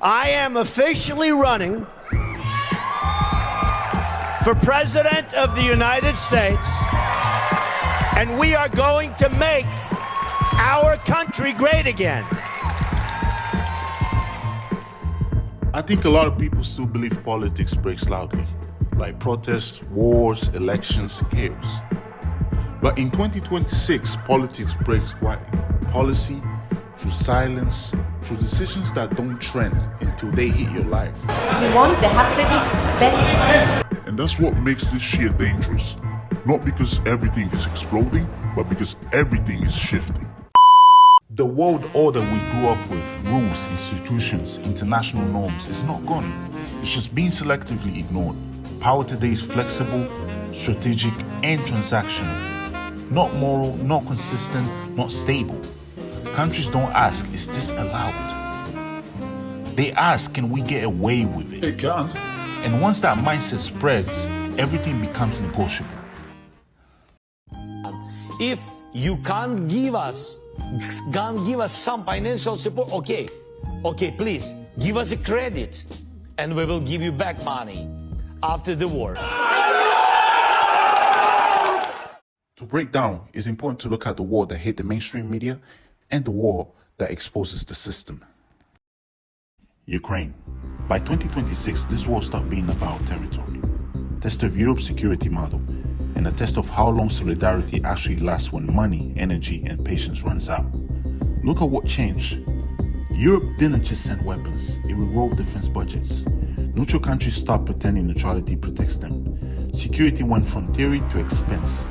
I am officially running for President of the United States, and we are going to make our country great again. I think a lot of people still believe politics breaks loudly, like protests, wars, elections, chaos. But in 2026, politics breaks quietly. Policy, through silence, through decisions that don't trend until they hit your life. We want the hostages back. And that's what makes this year dangerous. Not because everything is exploding, but because everything is shifting. The world order we grew up with, rules, institutions, international norms, is not gone. It's just being selectively ignored. Power today is flexible, strategic, and transactional. Not moral, not consistent, not stable. Countries don't ask, is this allowed? They ask, can we get away with it? It can. And once that mindset spreads, everything becomes negotiable. If you can't give us some financial support, okay, please, give us a credit, and we will give you back money after the war. To break down, it's important to look at the war that hit the mainstream media and the war that exposes the system. Ukraine. By 2026, this war stopped being about territory, test of Europe's security model, and a test of how long solidarity actually lasts when money, energy, and patience runs out. Look at what changed. Europe didn't just send weapons, it rewrote defense budgets. Neutral countries stopped pretending neutrality protects them. Security went from theory to expense.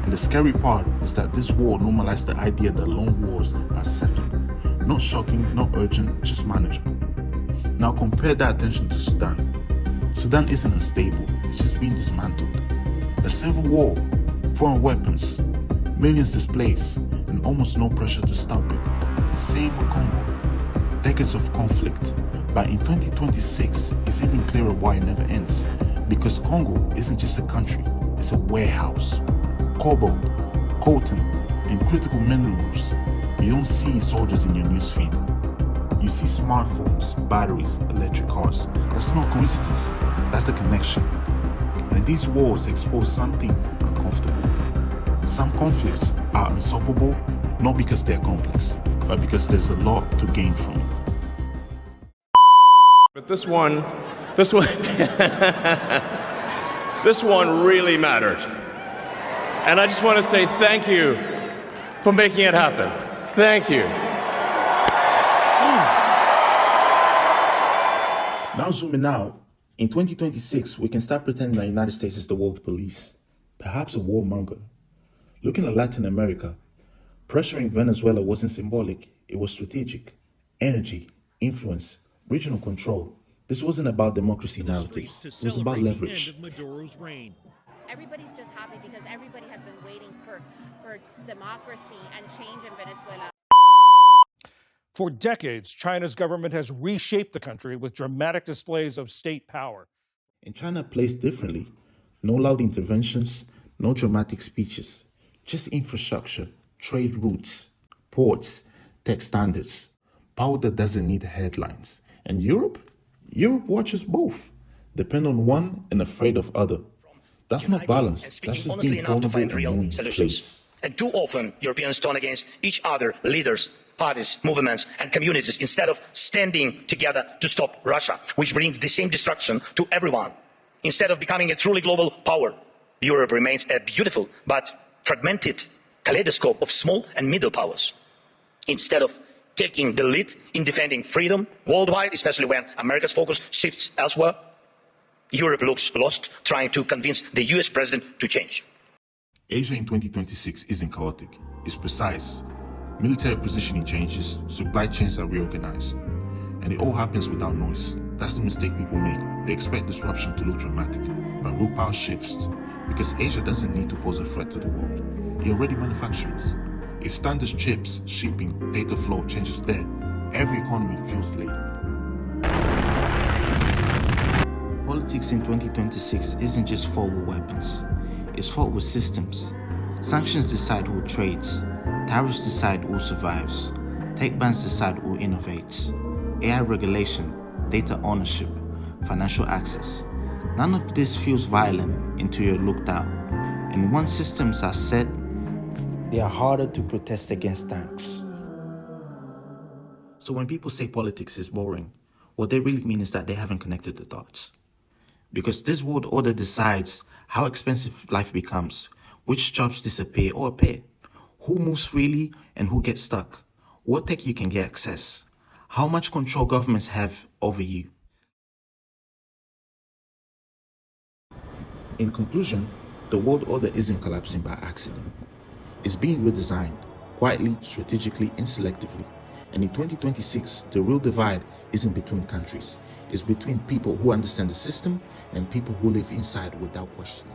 And the scary part is that this war normalized the idea that lone wars are acceptable. Not shocking, not urgent, just manageable. Now compare that attention to Sudan. Sudan isn't unstable, it's just being dismantled. A civil war, foreign weapons, millions displaced, and almost no pressure to stop it. Same with Congo. Decades of conflict, but in 2026, it's even clearer why it never ends. Because Congo isn't just a country, it's a warehouse. Cobalt, coltan, and critical minerals. You don't see soldiers in your newsfeed. You see smartphones, batteries, electric cars. That's not coincidence, that's a connection. And these wars expose something uncomfortable. Some conflicts are unsolvable, not because they're complex, but because there's a lot to gain from it. But this one really mattered. And I just want to say thank you for making it happen. Thank you. Now zooming out, in 2026, we can start pretending that the United States is the world police, perhaps a warmonger. Looking at Latin America, pressuring Venezuela wasn't symbolic, it was strategic. Energy, influence, regional control. This wasn't about democracy narratives, it was about leverage. Everybody's just happy because everybody has been waiting for democracy and change in Venezuela. For decades, China's government has reshaped the country with dramatic displays of state power. And China plays differently. No loud interventions, no dramatic speeches, just infrastructure, trade routes, ports, tech standards, power that doesn't need headlines. And Europe? Europe watches both, depend on one and afraid of other. That's not balance, that's just being vulnerable and knowing place. And too often, Europeans turn against each other, leaders, parties, movements, and communities, instead of standing together to stop Russia, which brings the same destruction to everyone. Instead of becoming a truly global power, Europe remains a beautiful but fragmented kaleidoscope of small and middle powers. Instead of taking the lead in defending freedom worldwide, especially when America's focus shifts elsewhere, Europe looks lost, trying to convince the US president to change. Asia in 2026 isn't chaotic, it's precise. Military positioning changes, supply chains are reorganized, and it all happens without noise. That's the mistake people make. They expect disruption to look dramatic, but real power shifts, because Asia doesn't need to pose a threat to the world. It already manufactures. If standards, chips, shipping, data flow changes there, every economy feels later. Politics in 2026 isn't just fought with weapons, it's fought with systems. Sanctions decide who trades, tariffs decide who survives, tech bans decide who innovates, AI regulation data ownership, financial access. None of this feels violent until you're looked out. And once systems are set, they are harder to protest against tanks. So when people say politics is boring, what they really mean is that they haven't connected the dots. Because this world order decides how expensive life becomes, which jobs disappear or appear, who moves freely and who gets stuck, what tech you can get access, how much control governments have over you. In conclusion, the world order isn't collapsing by accident. It's being redesigned, quietly, strategically, and selectively. And in 2026, the real divide isn't between countries. It's between people who understand the system and people who live inside without questioning.